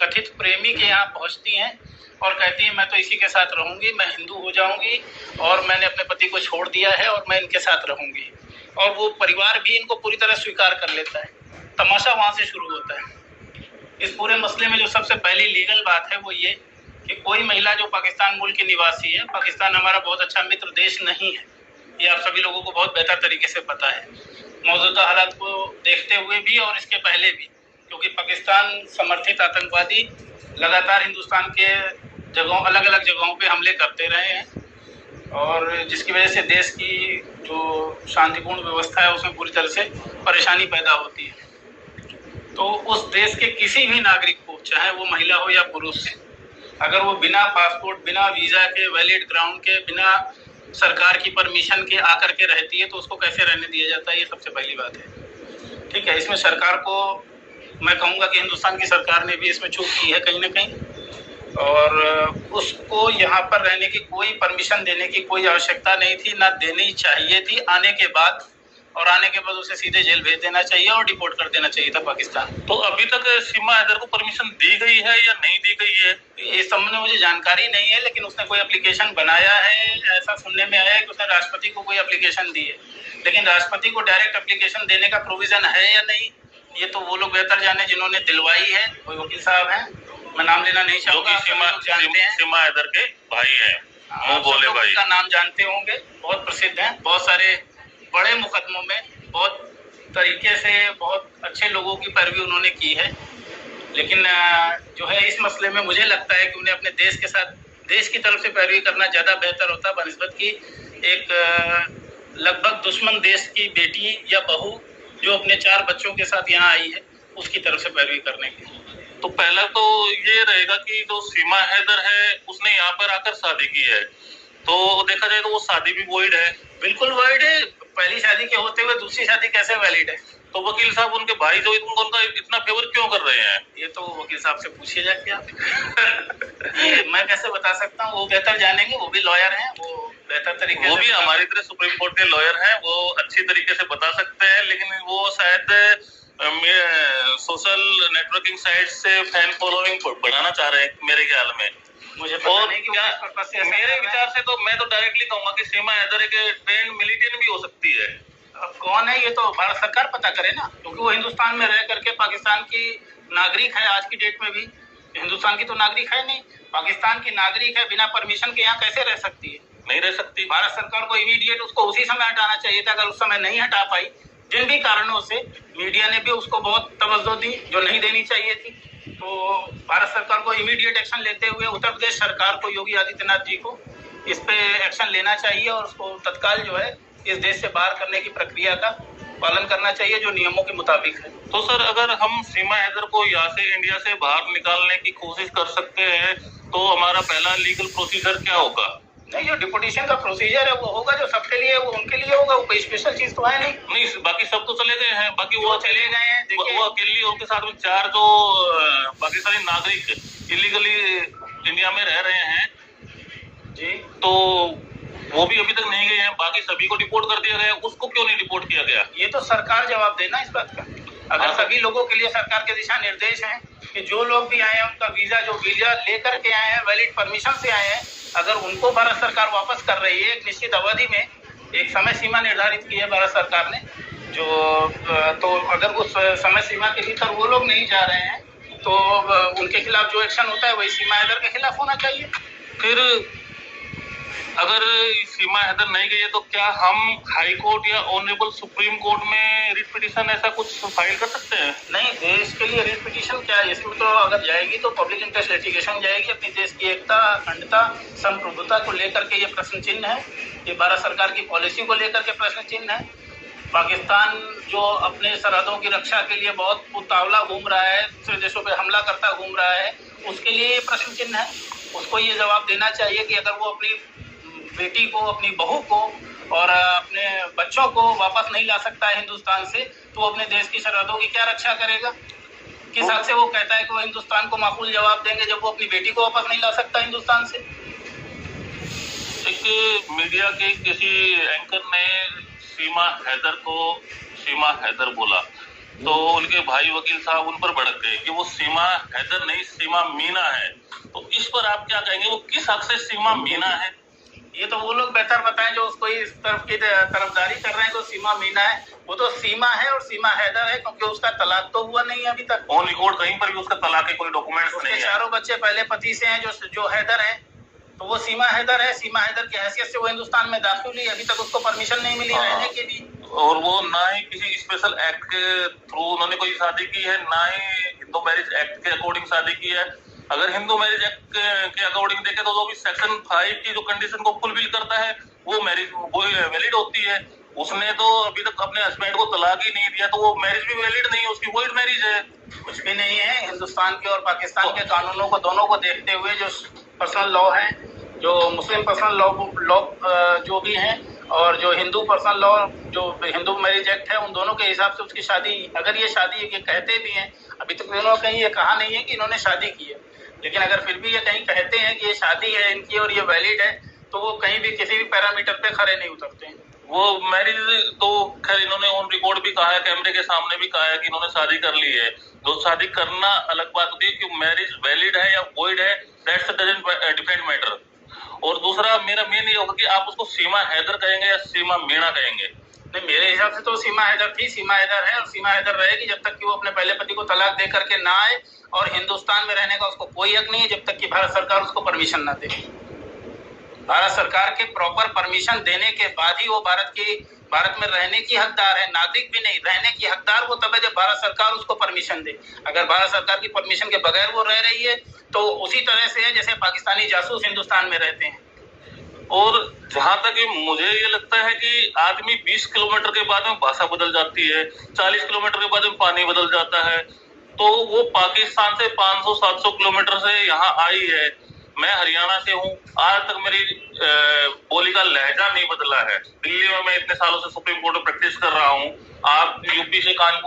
कथित प्रेमी के यहाँ पहुँचती हैं और कहती हैं मैं तो इसी के साथ रहूँगी, मैं हिंदू हो जाऊँगी और मैंने अपने पति को छोड़ दिया है और मैं इनके साथ रहूँगी। और वो परिवार भी इनको पूरी तरह स्वीकार कर लेता है। तमाशा वहाँ से शुरू होता है। इस पूरे मसले में जो सबसे पहली लीगल बात है वो ये कि कोई महिला जो पाकिस्तान मूल की निवासी है, पाकिस्तान हमारा बहुत अच्छा मित्र देश नहीं है, ये आप सभी लोगों को बहुत बेहतर तरीके से पता है, मौजूदा हालात को देखते हुए भी और इसके पहले भी, क्योंकि पाकिस्तान समर्थित आतंकवादी लगातार हिंदुस्तान के जगहों अलग अलग जगहों पे हमले करते रहे हैं और जिसकी वजह से देश की जो शांतिपूर्ण व्यवस्था है उसमें पूरी तरह से परेशानी पैदा होती है। तो उस देश के किसी भी नागरिक को, चाहे वो महिला हो या पुरुष, अगर वो बिना पासपोर्ट, बिना वीज़ा के, वैलिड ग्राउंड के, बिना सरकार की परमिशन के आकर के रहती है तो उसको कैसे रहने दिया जाता है, ये सबसे पहली बात है। ठीक है, इसमें सरकार को मैं कहूँगा कि हिंदुस्तान की सरकार ने भी इसमें चूक की है कहीं ना कहीं, और उसको यहाँ पर रहने की कोई परमिशन देने की कोई आवश्यकता नहीं थी, ना देनी चाहिए थी आने के बाद, और आने के बाद उसे सीधे जेल भेज देना चाहिए और डिपोर्ट कर देना चाहिए था पाकिस्तान। तो अभी तक सीमा हैदर को परमिशन दी गई है या नहीं दी गई है, इस संबंध में मुझे जानकारी नहीं है, लेकिन उसने कोई एप्लीकेशन बनाया है, ऐसा सुनने में आया है कि उसने राष्ट्रपति को कोई एप्लीकेशन दी है, लेकिन राष्ट्रपति को डायरेक्ट एप्लीकेशन देने का प्रोविजन है या नहीं, ये तो वो लोग बेहतर जाने जिन्होंने दिलवाई है। कोई वकील साहब हैं, मैं नाम लेना नहीं चाहूँगा, सीमा हैदर के भाई हैं, बोले भाई का नाम जानते होंगे, बहुत प्रसिद्ध हैं, बहुत सारे बड़े मुकदमों में बहुत तरीके से बहुत अच्छे लोगों की पैरवी उन्होंने की है। लेकिन जो है इस मसले में मुझे लगता है कि उन्हें अपने देश के साथ, देश की तरफ से पैरवी करना ज़्यादा बेहतर होता बनिस्बत की एक लगभग दुश्मन देश की बेटी या बहू जो अपने 4 बच्चों के साथ यहाँ आई है उसकी तरफ से पैरवी करने की। तो पहला तो ये रहेगा कि जो सीमा हैदर है उसने यहाँ पर आकर शादी की है, तो देखा जाए तो वो शादी भी वॉइड है। बिल्कुल वॉइड है, पहली शादी के होते हुए दूसरी शादी कैसे वैलिड है? तो वकील साहब उनके भाई जो उनका इतना फेवर क्यों कर रहे हैं? ये तो वकील साहब से पूछिए जाके आप। ये मैं कैसे बता सकता हूँ, वो बेहतर जानेंगे, वो भी लॉयर हैं, वो बेहतर तरीके वो भी हमारी तरह सुप्रीम कोर्ट के लॉयर हैं, वो अच्छी तरीके से बता सकते हैं, लेकिन वो शायद सोशल नेटवर्किंग साइट से फैन फॉलोइंग बढ़ाना चाह रहे हैं मेरे ख्याल में। मुझे पता नहीं कि मेरे विचार से तो मैं तो डायरेक्टली कहूंगा कि सीमा हैदर एक ट्रेंड मिलिटेंट भी हो सकती है। अब कौन है ये तो भारत सरकार पता करे ना, क्योंकि वो हिंदुस्तान में रह करके पाकिस्तान की नागरिक है, आज की डेट में भी हिंदुस्तान की तो नागरिक है नहीं, पाकिस्तान की नागरिक है, बिना परमिशन के यहाँ कैसे रह सकती है? नहीं रह सकती। भारत सरकार को इमीडिएट उसको उसी समय हटाना चाहिए था, अगर उस समय नहीं हटा पाई, जिन भी कारणों से मीडिया ने भी उसको बहुत तवज्जो दी जो नहीं देनी चाहिए थी, तो भारत सरकार को इमीडिएट एक्शन लेते हुए उत्तर प्रदेश सरकार को, योगी आदित्यनाथ जी को इस पे एक्शन लेना चाहिए और उसको तत्काल जो है इस देश से बाहर करने की प्रक्रिया का पालन करना चाहिए जो नियमों के मुताबिक है। तो सर अगर हम सीमा हैदर को यहाँ से इंडिया से बाहर निकालने की कोशिश कर सकते हैं तो हमारा पहला लीगल प्रोसीजर क्या होगा? नहीं, जो डिपोर्टेशन का प्रोसीजर है वो होगा, जो सबके लिए वो उनके लिए होगा, वो कोई स्पेशल चीज तो है नहीं। बाकी सब तो चले गए हैं, बाकी वो चले गए हैं, वो अकेली उनके साथ में 4 जो पाकिस्तानी नागरिक इलीगली इंडिया में रह रहे हैं जी, तो वो भी अभी तक नहीं गए हैं, बाकी सभी को डिपोर्ट कर दिया गया, उसको क्यों नहीं डिपोर्ट किया गया? ये तो सरकार जवाब देना इस बात का। अगर सभी लोगों के लिए सरकार के दिशा निर्देश हैं कि जो लोग भी आए हैं उनका वीजा, जो वीजा लेकर के आए हैं, वैलिड परमिशन से आए हैं, अगर उनको भारत सरकार वापस कर रही है एक निश्चित अवधि में, एक समय सीमा निर्धारित की है भारत सरकार ने, जो तो अगर उस समय सीमा के भीतर वो लोग नहीं जा रहे हैं तो उनके खिलाफ जो एक्शन होता है वही सीमा हैदर के खिलाफ होना चाहिए। फिर अगर सीमा हैदर नहीं गई है तो क्या हम हाई कोर्ट या ऑनरेबल सुप्रीम कोर्ट में रिट पिटीशन ऐसा कुछ फाइल कर सकते हैं? नहीं, देश के लिए रिट पिटीशन क्या है, इसमें तो अगर जाएगी तो पब्लिक इंटरेस्ट लिटिगेशन जाएगी, अपनी देश की एकता, अखंडता, संप्रभुता को लेकर के ये प्रश्न चिन्ह है, ये भारत सरकार की पॉलिसी को लेकर के प्रश्न चिन्ह है। पाकिस्तान जो अपने सरहदों की रक्षा के लिए बहुत उतावला घूम रहा है, दूसरे देशों पर हमला करता घूम रहा है, उसके लिए ये प्रश्न चिन्ह है। उसको ये जवाब देना चाहिए कि अगर वो अपनी बेटी को, अपनी बहू को और अपने बच्चों को वापस नहीं ला सकता है हिंदुस्तान से, तो वो अपने देश की सरहदों की क्या रक्षा करेगा? किस हद से वो कहता है कि वो हिंदुस्तान को माकूल जवाब देंगे जब वो अपनी बेटी को वापस नहीं ला सकता हिंदुस्तान से? एक मीडिया के किसी एंकर ने सीमा हैदर को सीमा हैदर बोला, तो उनके भाई वकील साहब उन पर भड़क गए कि वो सीमा हैदर नहीं, सीमा मीना है। तो इस पर आप क्या कहेंगे, वो किस हक से सीमा मीना है? ये तो वो लोग बेहतर बताएं जो उसको इस तरफ की तरफदारी कर रहे हैं कि सीमा मीना है। वो तो सीमा है और सीमा हैदर है, क्योंकि उसका तलाक तो हुआ नहीं अभी तक। ऑन रिकॉर्ड कहीं पर भी उसका तलाक के कोई डॉक्यूमेंट्स नहीं है। चारों बच्चे पहले पति से हैं जो हैदर है, तो वो सीमा हैदर है। सीमा हैदर की हैसियत से वो हिंदुस्तान में दाखिल हुई, अभी तक उसको परमिशन नहीं मिली रहने की भी। और वो ना ही किसी स्पेशल एक्ट के थ्रू उन्होंने कोई शादी की है, ना ही हिंदू मैरिज एक्ट के अकॉर्डिंग शादी की है। अगर हिंदू मैरिज एक्ट के अकॉर्डिंग देखे तो भी सेक्शन 5 की जो कंडीशन को फुलफिल करता है वो मैरिज वो वैलिड होती है। उसने तो अभी तक अपने हस्बैंड को तलाक ही नहीं दिया, तो वो मैरिज भी वैलिड नहीं है, उसकी वॉइड मैरिज है। कुछ भी नहीं है। हिंदुस्तान के और पाकिस्तान के कानूनों को दोनों को देखते हुए जो पर्सनल लॉ है, जो मुस्लिम पर्सनल लॉ जो भी हैं, और जो हिंदू पर्सनल लॉ जो हिंदू मैरिज एक्ट है, उन दोनों के हिसाब से उसकी शादी, अगर ये शादी ये कहते भी हैं, अभी तक इन्होंने कहीं ये कहा नहीं है कि इन्होंने शादी की है, लेकिन अगर फिर भी ये कहीं कहते हैं कि ये शादी है इनकी और ये वैलिड है, तो वो कहीं भी किसी भी पैरामीटर पे खड़े नहीं उतरते हैं। वो मैरिज तो खैर इन्होंने ऑन रिकॉर्ड भी कहा है, कैमरे के सामने भी कहा है कि इन्होंने शादी कर ली है। तो शादी करना अलग बात होती है कि मैरिज वैलिड है या वॉइड है, दैट्स डजंट डिपेंड मैटर। और दूसरा मेरा मेन ये होगा कि आप उसको सीमा हैदर कहेंगे या सीमा मीणा कहेंगे? नहीं, मेरे हिसाब से तो सीमा हैदर थी, सीमा हैदर है और सीमा हैदर रहेगी जब तक कि वो अपने पहले पति को तलाक दे करके ना आए, और हिंदुस्तान में रहने का उसको कोई हक नहीं है जब तक कि भारत सरकार उसको परमिशन ना दे। भारत सरकार के प्रॉपर परमिशन देने के बाद ही वो भारत में रहने की हकदार है, नागरिक भी नहीं, रहने की हकदार वो तब है जब भारत सरकार उसको परमिशन दे। अगर भारत सरकार की परमिशन के बगैर वो रह रही है तो उसी तरह से है जैसे पाकिस्तानी जासूस हिंदुस्तान में रहते हैं। और जहां तक मुझे ये लगता है कि आदमी 20 किलोमीटर के बाद में भाषा बदल जाती है, 40 किलोमीटर के बाद में पानी बदल जाता है। तो वो पाकिस्तान से 500-700 किलोमीटर से यहाँ आई है। मैं हरियाणा से हूँ, आज तक मेरी बोली का लहजा नहीं बदला है। दिल्ली में मैं इतने सालों से सुप्रीम कोर्ट में प्रैक्टिस कर रहा हूँ। आप यूपी से कानपुर